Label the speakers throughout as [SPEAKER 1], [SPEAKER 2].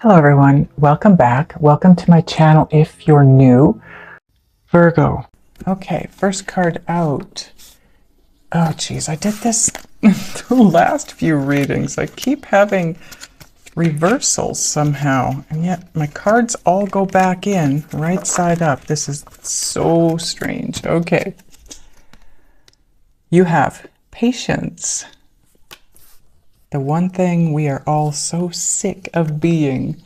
[SPEAKER 1] Hello everyone, welcome back. Welcome to my channel if you're new. Virgo. Okay, first card out. Oh geez, I did this the last few readings. I keep having reversals somehow, and yet my cards all go back in right side up. This is so strange. Okay. You have patience. The one thing we are all so sick of being.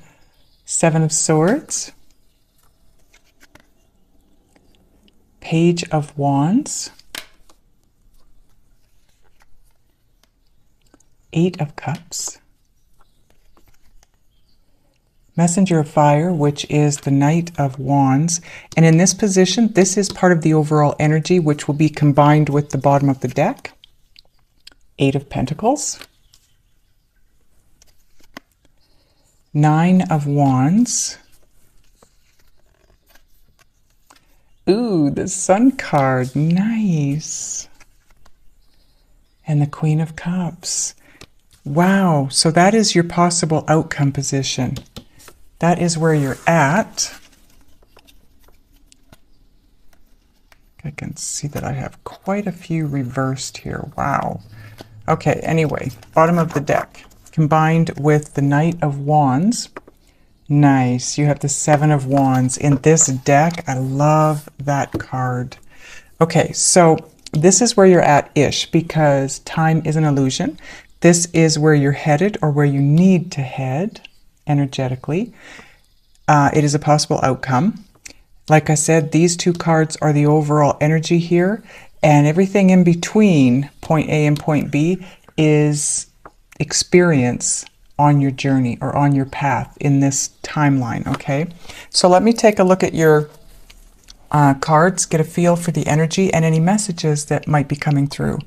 [SPEAKER 1] Seven of Swords, Page of Wands, Eight of Cups, Messenger of Fire, which is the Knight of Wands. And in this position, this is part of the overall energy, which will be combined with the bottom of the deck. Eight of Pentacles, Nine of Wands. Ooh, the Sun card, nice. And the Queen of Cups. Wow, so that is your possible outcome position. That is where you're at. I can see that I have quite a few reversed here. Wow. Okay, anyway, bottom of the deck. Combined with the Knight of Wands. Nice. You have the Seven of Wands in this deck. I love that card. Okay, so this is where you're at-ish because time is an illusion. This is where you're headed or where you need to head energetically. It is a possible outcome. Like I said, these two cards are the overall energy here, and everything in between point A and point B is experience on your journey or on your path in this timeline, okay? So let me take a look at your cards, get a feel for the energy and any messages that might be coming through.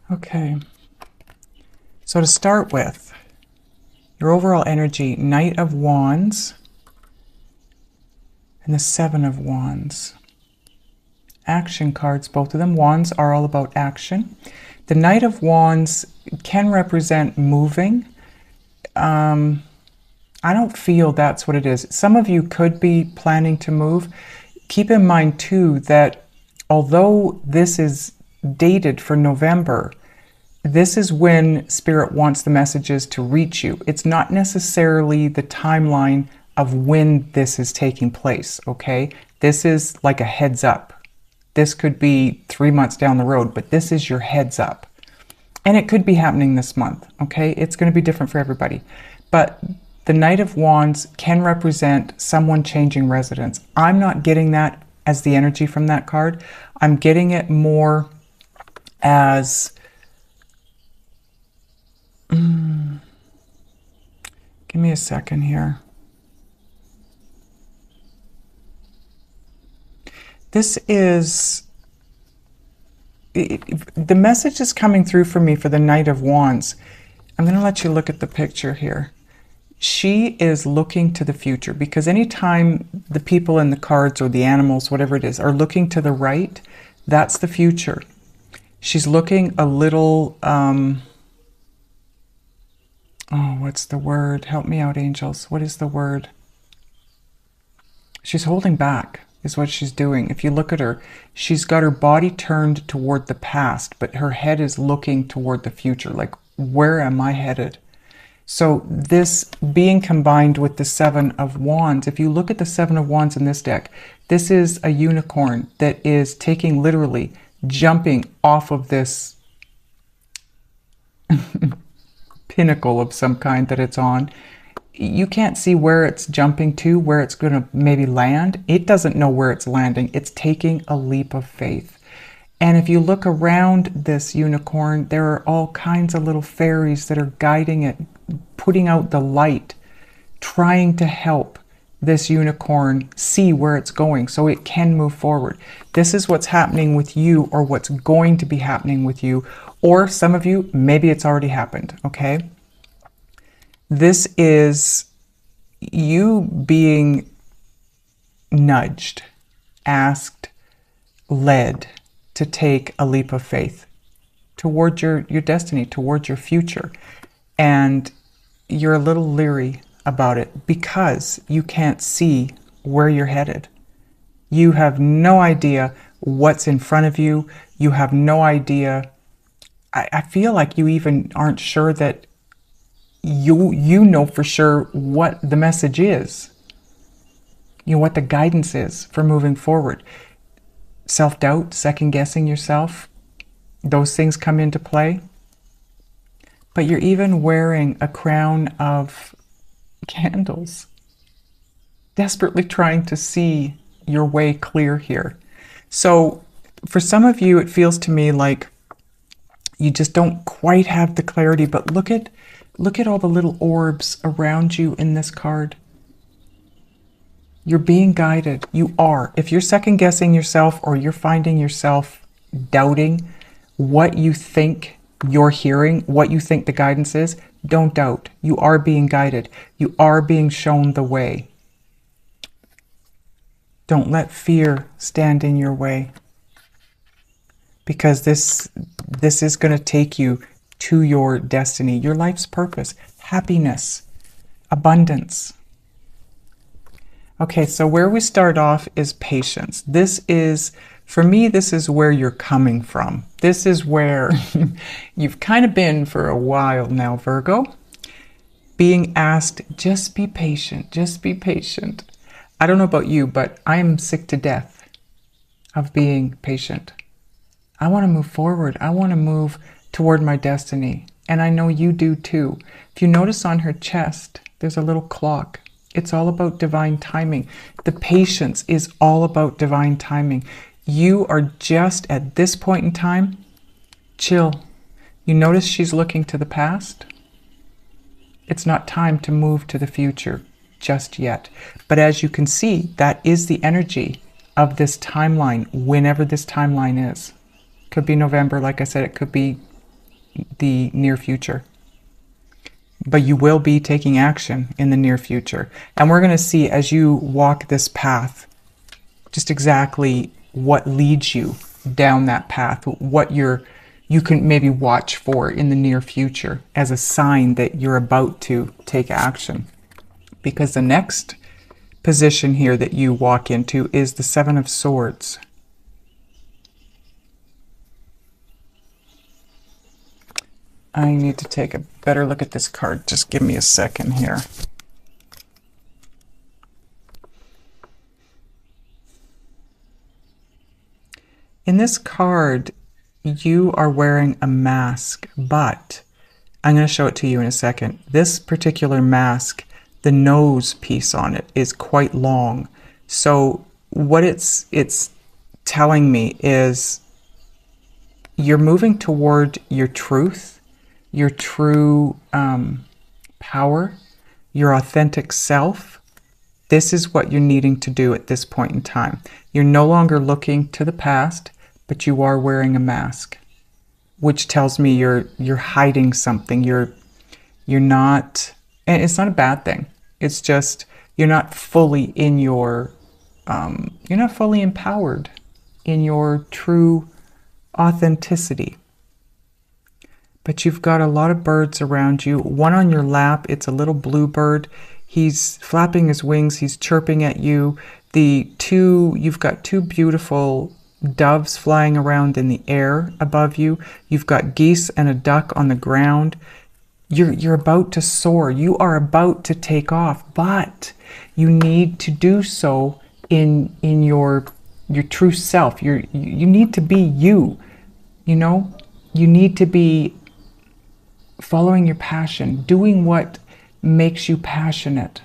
[SPEAKER 1] Okay, so to start with, your overall energy, Knight of Wands and the Seven of Wands. Action cards, both of them. Wands are all about action. The Knight of Wands can represent moving. I don't feel that's what it is. Some of you could be planning to move. Keep in mind too that although this is dated for November, this is when Spirit wants the messages to reach you. It's not necessarily the timeline of when this is taking place, okay? This is like a heads up. This could be 3 months down the road, but this is your heads up. And it could be happening this month, okay? It's going to be different for everybody. But the Knight of Wands can represent someone changing residence. I'm not getting that as the energy from that card. I'm getting it more as... Give me a second here. This is... the message is coming through for me for the Knight of Wands. I'm going to let you look at the picture here. She is looking to the future because anytime the people in the cards or the animals, whatever it is, are looking to the right, that's the future. She's looking a little... oh, what's the word? Help me out, angels. What is the word? She's holding back, is what she's doing. If you look at her, she's got her body turned toward the past, but her head is looking toward the future. Like, where am I headed? So this being combined with the Seven of Wands, if you look at the Seven of Wands in this deck, this is a unicorn that is taking literally, jumping off of this pinnacle of some kind that it's on. You can't see where it's jumping to, where it's going to maybe land. It doesn't know where it's landing. It's taking a leap of faith. And if you look around this unicorn, there are all kinds of little fairies that are guiding it, putting out the light, trying to help this unicorn see where it's going so it can move forward. This is what's happening with you, or what's going to be happening with you. Or some of you, maybe it's already happened, okay? This is you being nudged, asked, led to take a leap of faith toward your destiny, toward your future. And you're a little leery about it because you can't see where you're headed. You have no idea what's in front of you. You have no idea. I feel like you even aren't sure that you know for sure what the message is. You know, what the guidance is for moving forward. Self-doubt, second-guessing yourself, those things come into play. But you're even wearing a crown of candles, desperately trying to see your way clear here. So for some of you, it feels to me like you just don't quite have the clarity, but look at all the little orbs around you in this card. You're being guided. You are. If you're second guessing yourself or you're finding yourself doubting what you think you're hearing, what you think the guidance is, don't doubt. You are being guided. You are being shown the way. Don't let fear stand in your way, because this is going to take you to your destiny, your life's purpose, happiness, abundance. Okay, so where we start off is patience. This is, for me, this is where you're coming from. This is where you've kind of been for a while now, Virgo. Being asked, just be patient, just be patient. I don't know about you, but I'm sick to death of being patient. I want to move forward. I want to move toward my destiny. And I know you do too. If you notice on her chest, there's a little clock. It's all about divine timing. The patience is all about divine timing. You are just at this point in time, chill. You notice she's looking to the past? It's not time to move to the future just yet. But as you can see, that is the energy of this timeline, whenever this timeline is. Could be November, like I said, it could be the near future. But you will be taking action in the near future. And we're going to see as you walk this path, just exactly what leads you down that path, what you can maybe watch for in the near future as a sign that you're about to take action. Because the next position here that you walk into is the Seven of Swords. I need to take a better look at this card. Just give me a second here. In this card, you are wearing a mask, but I'm going to show it to you in a second. This particular mask, the nose piece on it is quite long. So what it's telling me is you're moving toward your truth, your true power, your authentic self. This is what you're needing to do at this point in time. You're no longer looking to the past, but you are wearing a mask, which tells me you're hiding something. You're not, and it's not a bad thing. It's just you're not fully in your, you're not fully empowered in your true authenticity. But you've got a lot of birds around you. One on your lap, it's a little blue bird. He's flapping his wings, he's chirping at you. You've got two beautiful doves flying around in the air above you. You've got geese and a duck on the ground. You're about to soar. You are about to take off, but you need to do so in your true self. You need to be you. You know, you need to be following your passion, doing what makes you passionate,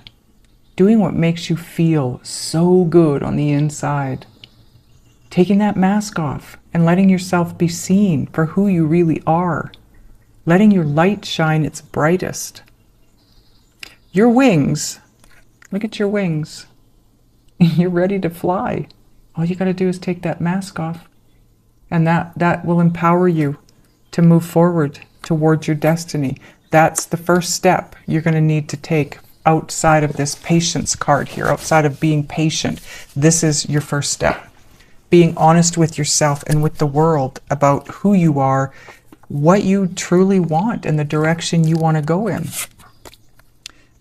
[SPEAKER 1] doing what makes you feel so good on the inside, taking that mask off and letting yourself be seen for who you really are, letting your light shine its brightest. Your wings, look at your wings. You're ready to fly. All you got to do is take that mask off, and that will empower you to move forward towards your destiny. That's the first step you're going to need to take outside of this patience card here, outside of being patient. This is your first step. Being honest with yourself and with the world about who you are, what you truly want, and the direction you want to go in.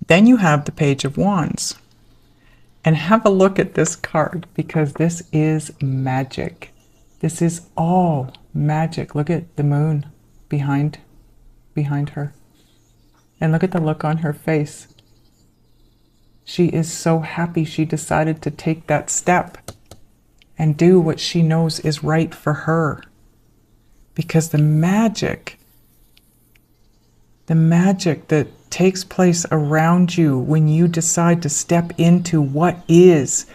[SPEAKER 1] Then you have the Page of Wands. And have a look at this card, because this is magic. This is all magic. Look at the moon behind her. And look at the look on her face. She is so happy she decided to take that step and do what she knows is right for her. Because the magic that takes place around you when you decide to step into what is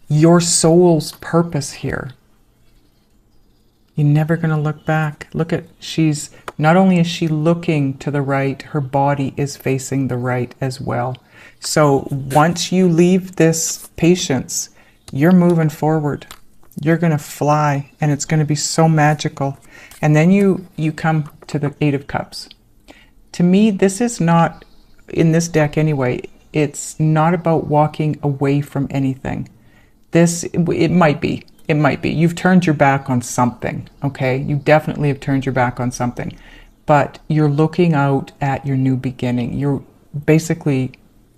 [SPEAKER 1] your soul's purpose here. You're never going to look back. Look at, not only is she looking to the right, her body is facing the right as well. So once you leave this patience, you're moving forward. You're going to fly, and it's going to be so magical. And then you come to the Eight of Cups. To me, this is not, in this deck anyway, it's not about walking away from anything. It might be. It might be. You've turned your back on something, okay? You definitely have turned your back on something. But you're looking out at your new beginning. You're basically,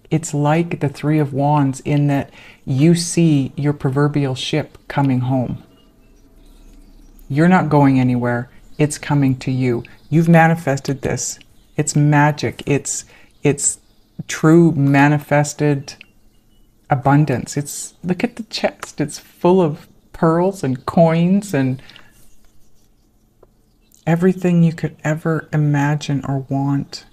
[SPEAKER 1] it's like the Three of Wands in that you see your proverbial ship coming home. You're not going anywhere. It's coming to you. You've manifested this. It's magic. It's true manifested abundance. Look at the chest. It's full of pearls and coins and everything you could ever imagine or want.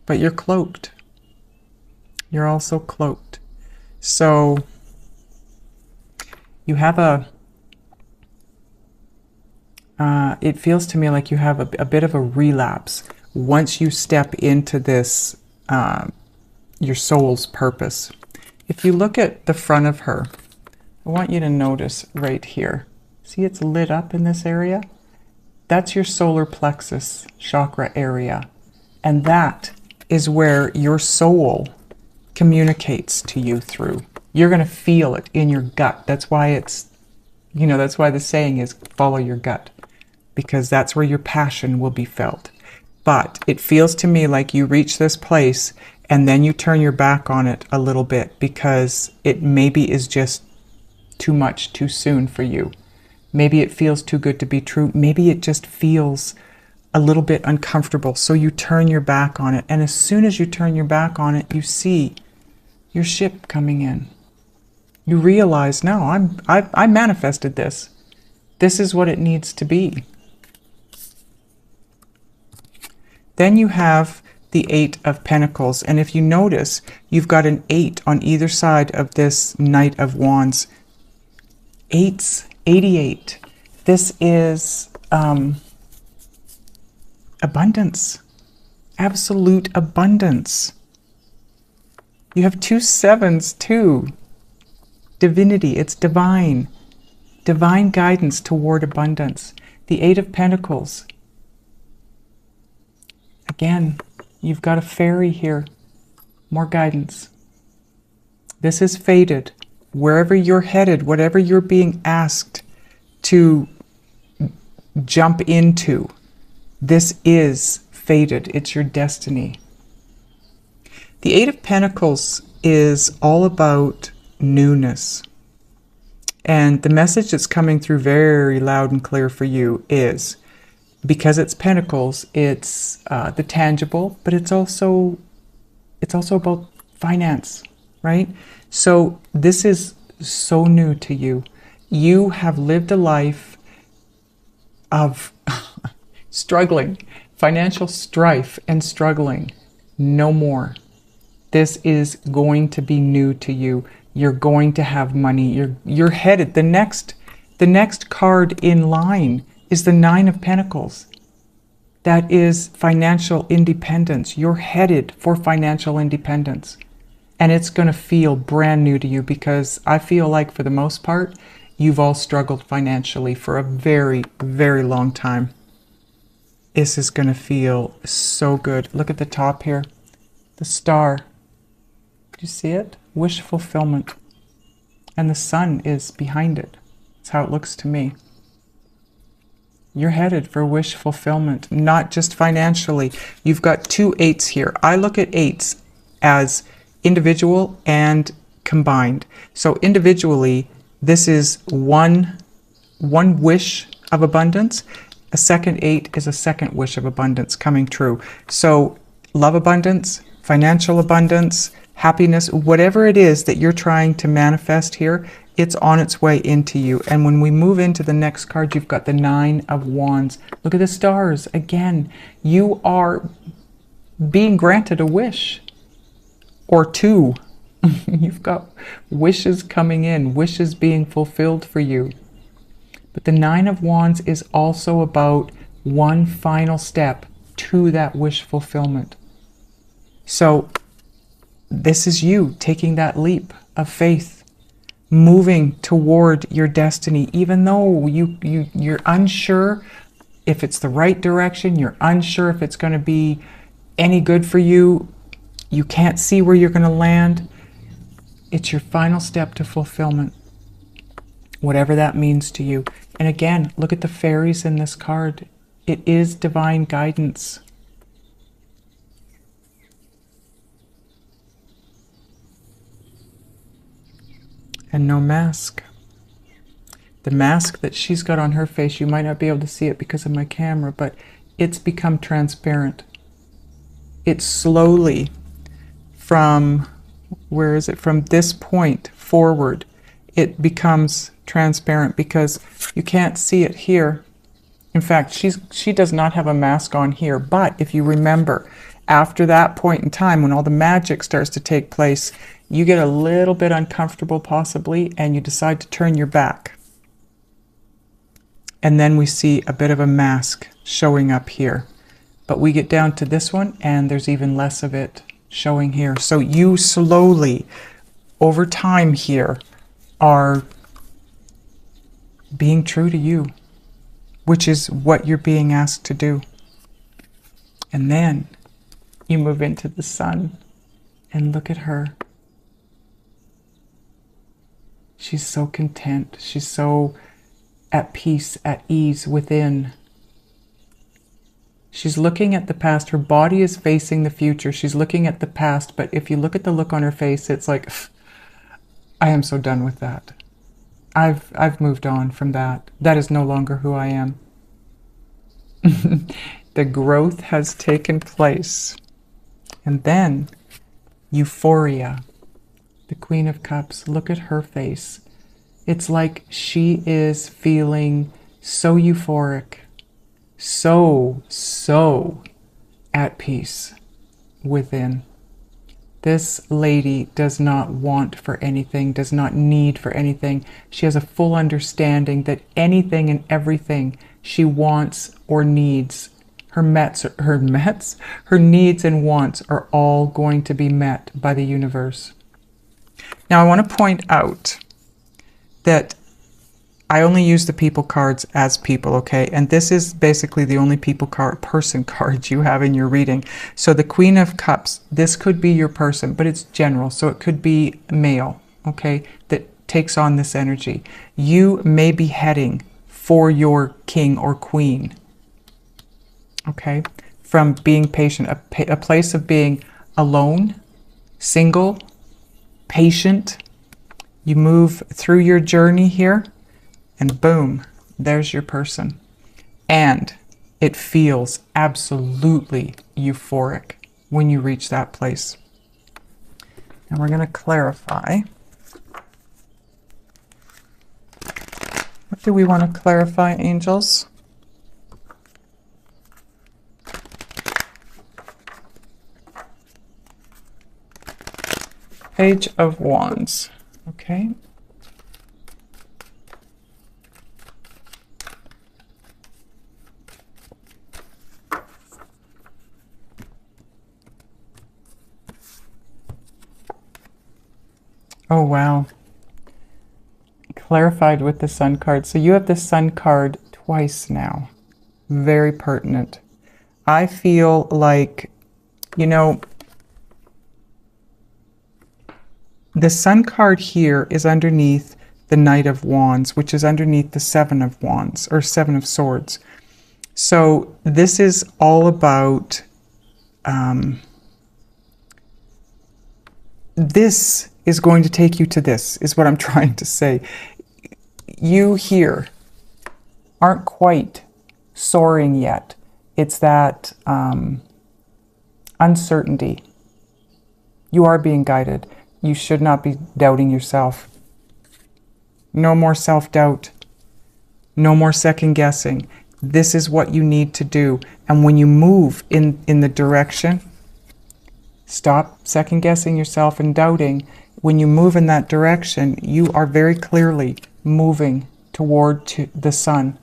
[SPEAKER 1] But you're cloaked. You're also cloaked. So you have it feels to me like you have a bit of a relapse once you step into this, your soul's purpose. If you look at the front of her, I want you to notice right here. See, it's lit up in this area? That's your solar plexus chakra area. And that is where your soul communicates to you through. You're going to feel it in your gut. That's why that's why the saying is follow your gut, because that's where your passion will be felt. But it feels to me like you reach this place and then you turn your back on it a little bit because it maybe is just too much too soon for you. Maybe it feels too good to be true. Maybe it just feels a little bit uncomfortable. So you turn your back on it. And as soon as you turn your back on it, you see your ship coming in. You realize, no, I manifested this. This is what it needs to be. Then you have the Eight of Pentacles. And if you notice, you've got an 8 on either side of this Knight of Wands. 8's 88. This is abundance. Absolute abundance. You have 2 7s too. Divinity. It's divine. Divine guidance toward abundance. The Eight of Pentacles. Again, you've got a fairy here. More guidance. This is fated. Wherever you're headed, whatever you're being asked to jump into, this is fated. It's your destiny. The Eight of Pentacles is all about newness. And the message that's coming through very loud and clear for you is, because it's Pentacles, it's the tangible, but it's also about finance, right? So this is so new to you. You have lived a life of struggling, financial strife and struggling. No more. This is going to be new to you. You're going to have money. You're headed. The next card in line is the Nine of Pentacles. That is financial independence. You're headed for financial independence. And it's going to feel brand new to you because I feel like for the most part, you've all struggled financially for a very, very long time. This is going to feel so good. Look at the top here. The star. Do you see it? Wish fulfillment. And the sun is behind it. That's how it looks to me. You're headed for wish fulfillment, not just financially. You've got 2 8s here. I look at 8s as individual and combined. So individually, this is one wish of abundance. A second 8 is a second wish of abundance coming true. So love abundance, financial abundance, happiness, whatever it is that you're trying to manifest here, it's on its way into you. And when we move into the next card, you've got the 9 of Wands. Look at the stars. Again, you are being granted a wish or 2. You've got wishes coming in, wishes being fulfilled for you. But the 9 of Wands is also about one final step to that wish fulfillment. So this is you taking that leap of faith, moving toward your destiny, even though you're unsure if it's the right direction, you're unsure if it's going to be any good for you, you can't see where you're going to land. It's your final step to fulfillment, whatever that means to you. And again, look at the fairies in this card. It is divine guidance. And no mask. The mask that she's got on her face, you might not be able to see it because of my camera, but it's become transparent. It's slowly from, where is it? From this point forward, it becomes transparent because you can't see it here. In fact, she does not have a mask on here, but if you remember, after that point in time, when all the magic starts to take place, you get a little bit uncomfortable possibly, and you decide to turn your back. And then we see a bit of a mask showing up here. But we get down to this one, and there's even less of it showing here. So you slowly, over time here, are being true to you, which is what you're being asked to do. And then you move into the sun, and look at her. She's so content. She's so at peace, at ease within. She's looking at the past. Her body is facing the future. She's looking at the past, but if you look at the look on her face, it's like, I am so done with that. I've moved on from that. That is no longer who I am. The growth has taken place. And then euphoria. The Queen of Cups, look at her face. It's like she is feeling so euphoric, so at peace within. This lady does not want for anything, does not need for anything. She has a full understanding that anything and everything she wants or needs, her needs and wants are all going to be met by the universe. Now I want to point out that I only use the people cards as people, okay? And this is basically the only people card, person cards you have in your reading. So the Queen of Cups, this could be your person, but it's general. So it could be male, okay, that takes on this energy. You may be heading for your king or queen, okay? From being patient, a place of being alone, single, patient. You move through your journey here, and boom, there's your person. And it feels absolutely euphoric when you reach that place. And we're going to clarify. What do we want to clarify, angels? Page of Wands. Okay. Oh, wow. Clarified with the Sun card. So you have the Sun card twice now. Very pertinent. I feel like, you know, the Sun card here is underneath the Knight of Wands, which is underneath the Seven of Wands, or Seven of Swords. So this is all about, this is going to take you to this, is what I'm trying to say. You here aren't quite soaring yet. It's that uncertainty. You are being guided. You should not be doubting yourself. No more self-doubt. No more second guessing. This is what you need to do. And when you move in the direction, stop second guessing yourself and doubting. When you move in that direction, you are very clearly moving toward the sun.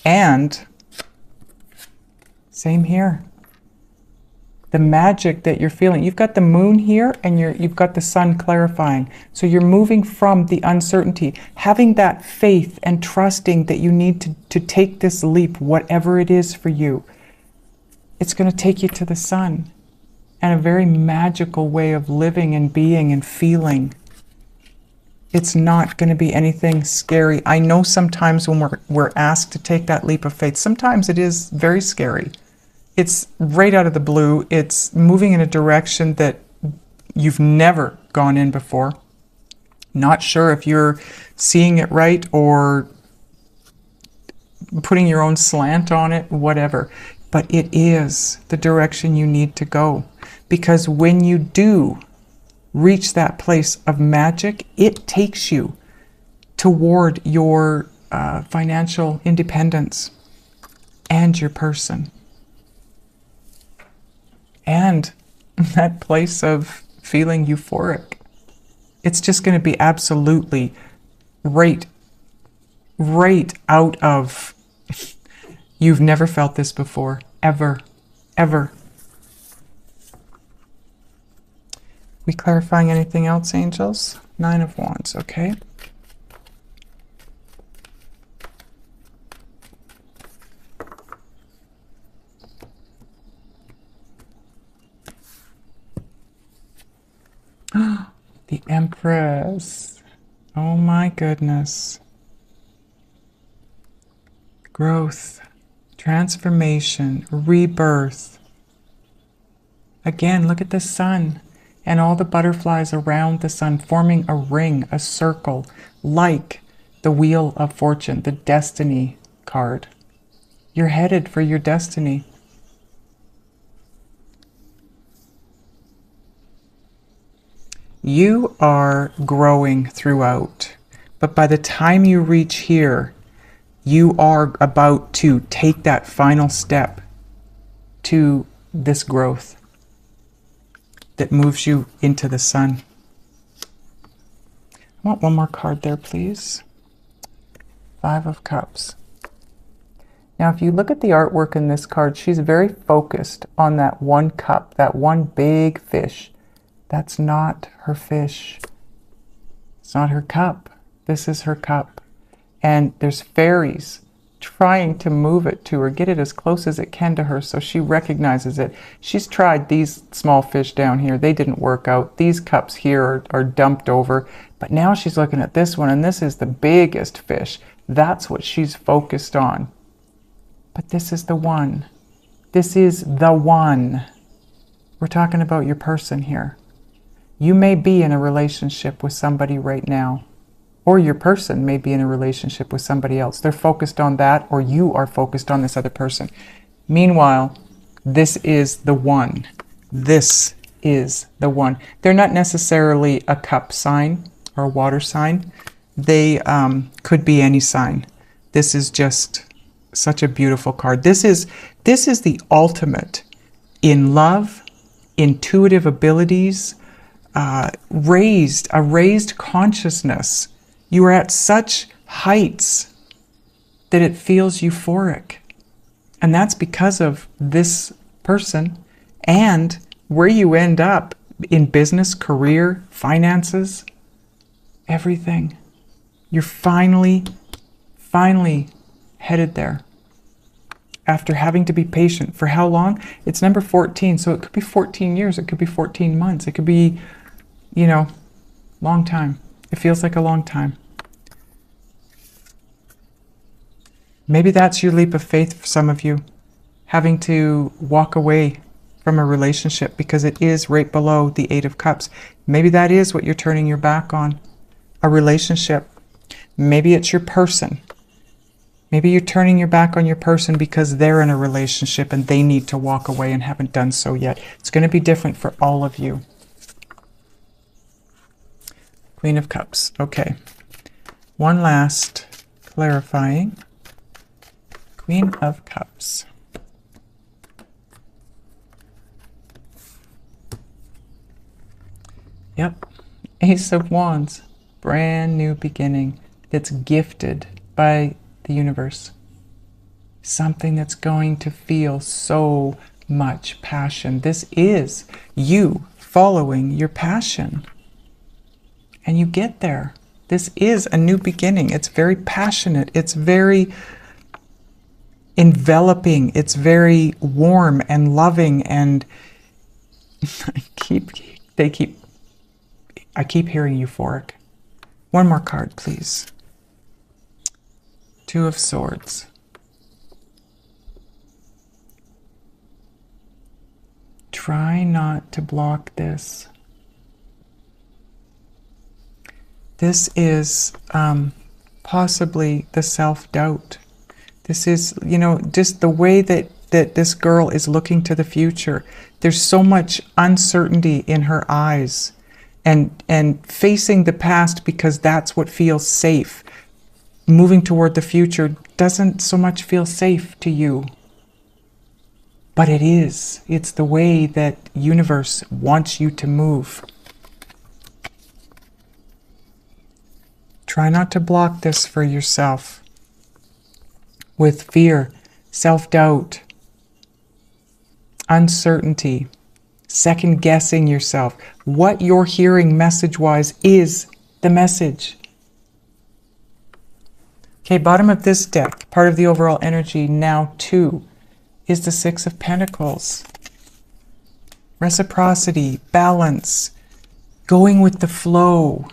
[SPEAKER 1] And same here. The magic that you're feeling. You've got the moon here and you've got the sun clarifying. So you're moving from the uncertainty, having that faith and trusting that you need to take this leap, whatever it is for you. It's going to take you to the sun, and a very magical way of living and being and feeling. It's not going to be anything scary. I know sometimes when we're asked to take that leap of faith, sometimes it is very scary. It's right out of the blue. It's moving in a direction that you've never gone in before. Not sure if you're seeing it right or putting your own slant on it, whatever. But it is the direction you need to go. Because when you do reach that place of magic, it takes you toward your financial independence and your person. And that place of feeling euphoric. It's just going to be absolutely right out of, you've never felt this before, ever, ever. We clarifying anything else, angels? Nine of Wands, okay. The Empress. Oh my goodness. Growth, transformation, rebirth. Again, look at the sun and all the butterflies around the sun forming a ring, a circle, like the Wheel of Fortune, the Destiny card. You're headed for your destiny. You are growing throughout, but by the time you reach here, you are about to take that final step to this growth that moves you into the sun. I want one more card there, please. Five of Cups. Now, if you look at the artwork in this card, she's very focused on that one cup, that one big fish. That's not her fish. It's not her cup. This is her cup. And there's fairies trying to move it to her, get it as close as it can to her so she recognizes it. She's tried these small fish down here. They didn't work out. These cups here are dumped over. But now she's looking at this one, and this is the biggest fish. That's what she's focused on. But this is the one. This is the one. We're talking about your person here. You may be in a relationship with somebody right now, or your person may be in a relationship with somebody else. They're focused on that, or you are focused on this other person. Meanwhile, this is the one. This is the one. They're not necessarily a cup sign or a water sign. They could be any sign. This is just such a beautiful card. This is the ultimate in love, intuitive abilities, a raised consciousness. You are at such heights that it feels euphoric. And that's because of this person and where you end up in business, career, finances, everything. You're finally headed there. after having to be patient. For how long? It's number 14, so it could be 14 years. It could be 14 months. It could be, you know, long time. It feels like a long time. Maybe that's your leap of faith for some of you, having to walk away from a relationship because it is right below the Eight of Cups. Maybe that is what you're turning your back on, a relationship. Maybe it's your person. Maybe you're turning your back on your person because they're in a relationship and they need to walk away and haven't done so yet. It's going to be different for all of you. Queen of Cups. Okay. One last clarifying. Queen of Cups. Yep. Ace of Wands. Brand new beginning that's gifted by the universe. Something that's going to feel so much passion. This is you following your passion. And you get there. This is a new beginning. It's very passionate. It's very enveloping. It's very warm and loving, and I keep hearing euphoric. One more card, please. Two of Swords. Try not to block this. This is possibly the self-doubt. This is, you know, just the way that this girl is looking to the future. There's so much uncertainty in her eyes, and facing the past because that's what feels safe. Moving toward the future doesn't so much feel safe to you. But it is. It's the way that universe wants you to move. Try not to block this for yourself with fear, self-doubt, uncertainty, second-guessing yourself. What you're hearing message-wise is the message. Okay, bottom of this deck, part of the overall energy now too, is the Six of Pentacles. Reciprocity, balance, going with the flow.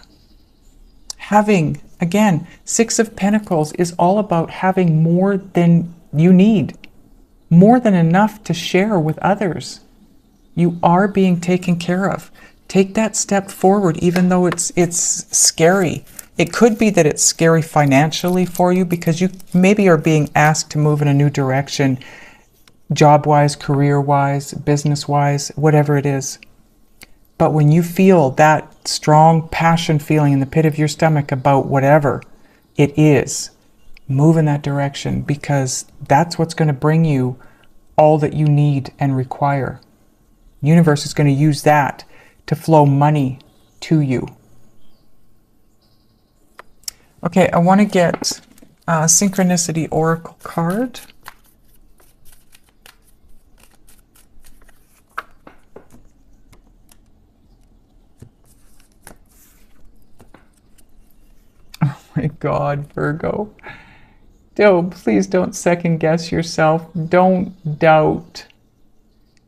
[SPEAKER 1] Having, again, Six of Pentacles is all about having more than you need, more than enough to share with others. You are being taken care of. Take that step forward, even though it's scary. It could be that it's scary financially for you because you maybe are being asked to move in a new direction, job-wise, career-wise, business-wise, whatever it is. But when you feel that strong passion feeling in the pit of your stomach about whatever it is, move in that direction, because that's what's going to bring you all that you need and require. The universe is going to use that to flow money to you. Okay, I want to get a Synchronicity Oracle card. Oh my God, Virgo. Please don't second guess yourself. Don't doubt.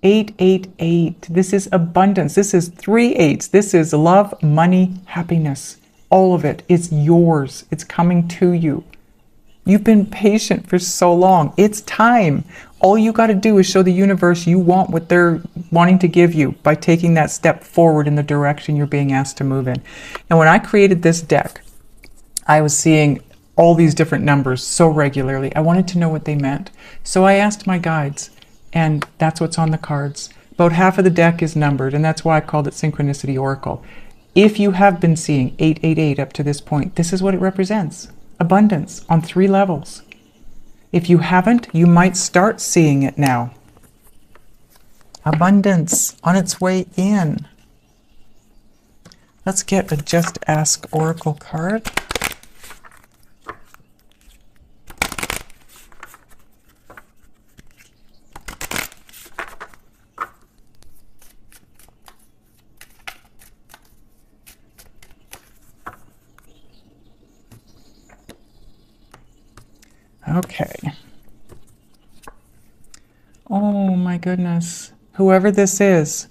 [SPEAKER 1] 888. This is abundance. This is 3 8s. This is love, money, happiness. All of it is yours. It's coming to you. You've been patient for so long. It's time. All you got to do is show the universe you want what they're wanting to give you by taking that step forward in the direction you're being asked to move in. And when I created this deck, I was seeing all these different numbers so regularly. I wanted to know what they meant. So I asked my guides, and that's what's on the cards. About half of the deck is numbered, and that's why I called it Synchronicity Oracle. If you have been seeing 888 up to this point, this is what it represents. Abundance on 3 levels. If you haven't, you might start seeing it now. Abundance on its way in. Let's get a Just Ask Oracle card. Okay. goodness. Whoever this is,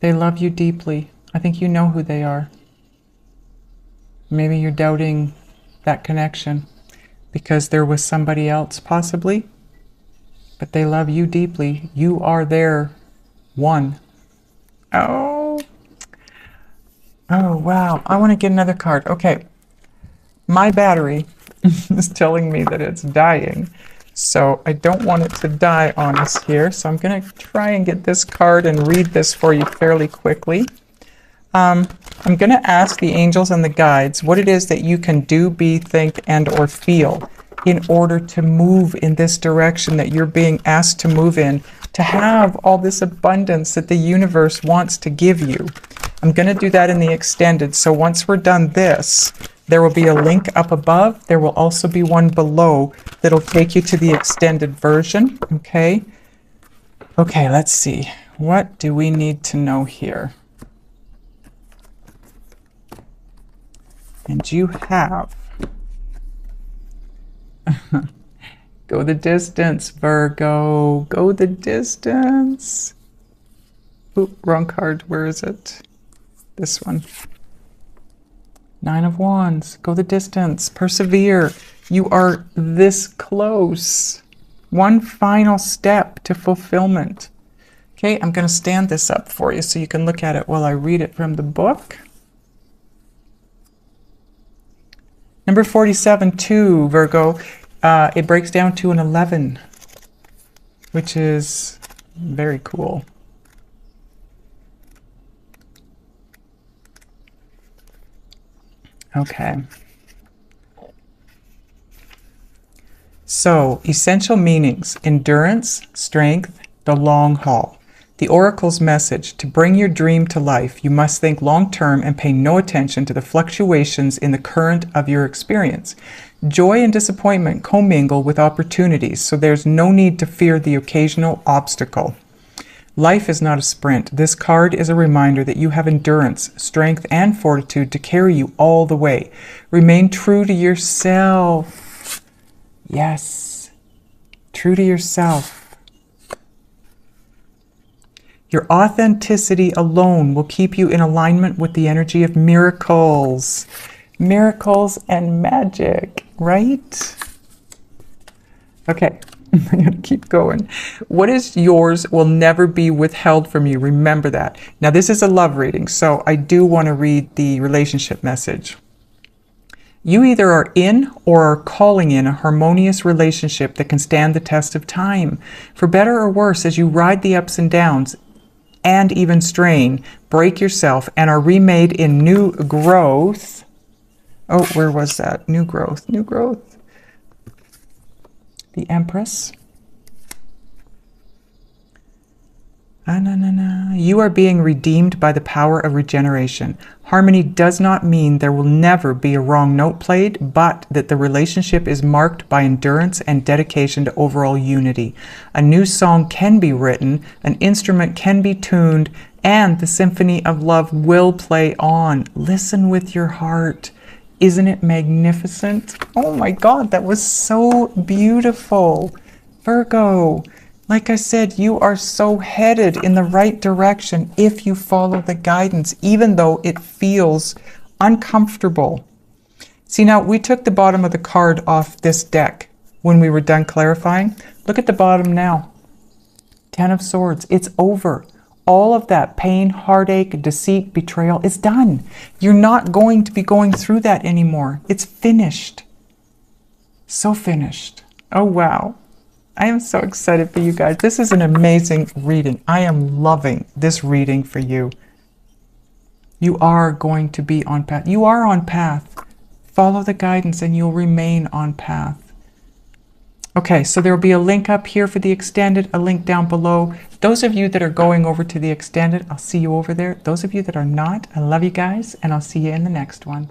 [SPEAKER 1] they love you deeply. I think you know who they are. Maybe you're doubting that connection because there was somebody else possibly, but they love you deeply. You are their one. Oh, wow. I want to get another card. Okay. My battery is telling me that it's dying. So I don't want it to die on us here. So I'm going to try and get this card and read this for you fairly quickly. I'm going to ask the angels and the guides what it is that you can do, be, think, and or feel in order to move in this direction that you're being asked to move in, to have all this abundance that the universe wants to give you. I'm going to do that in the extended. So once we're done this, there will be a link up above. There will also be one below that'll take you to the extended version. Okay. Okay, let's see. What do we need to know here? And you have go the distance, Virgo. Go the distance. Oop, wrong card. Where is it? This one. 9 of Wands. Go the distance. Persevere. You are this close. One final step to fulfillment. Okay, I'm going to stand this up for you so you can look at it while I read it from the book. Number 47, 2, Virgo. It breaks down to an 11, which is very cool. Okay. So, essential meanings: endurance, strength, the long haul. The oracle's message: to bring your dream to life, you must think long-term and pay no attention to the fluctuations in the current of your experience. Joy and disappointment commingle with opportunities, so there's no need to fear the occasional obstacle. Life is not a sprint. This card is a reminder that you have endurance, strength, and fortitude to carry you all the way. Remain true to yourself. Yes, true to yourself. Your authenticity alone will keep you in alignment with the energy of miracles. Miracles and magic, right? Okay, I'm going to keep going. What is yours will never be withheld from you. Remember that. Now, this is a love reading, so I do want to read the relationship message. You either are in or are calling in a harmonious relationship that can stand the test of time. For better or worse, as you ride the ups and downs, and even strain, break yourself, and are remade in new growth. Oh, where was that? New growth, new growth. The Empress. You are being redeemed by the power of regeneration. Harmony does not mean there will never be a wrong note played, but that the relationship is marked by endurance and dedication to overall unity. A new song can be written, an instrument can be tuned, and the symphony of love will play on. Listen with your heart. Isn't it magnificent? Oh my God, that was so beautiful. Virgo. Like I said, you are so headed in the right direction if you follow the guidance, even though it feels uncomfortable. See, now we took the bottom of the card off this deck when we were done clarifying. Look at the bottom now. 10 of Swords. It's over. All of that pain, heartache, deceit, betrayal is done. You're not going to be going through that anymore. It's finished. So finished. Oh, wow. I am so excited for you guys. This is an amazing reading. I am loving this reading for you. You are going to be on path. You are on path. Follow the guidance and you'll remain on path. Okay, so there will be a link up here for the extended, a link down below. Those of you that are going over to the extended, I'll see you over there. Those of you that are not, I love you guys, and I'll see you in the next one.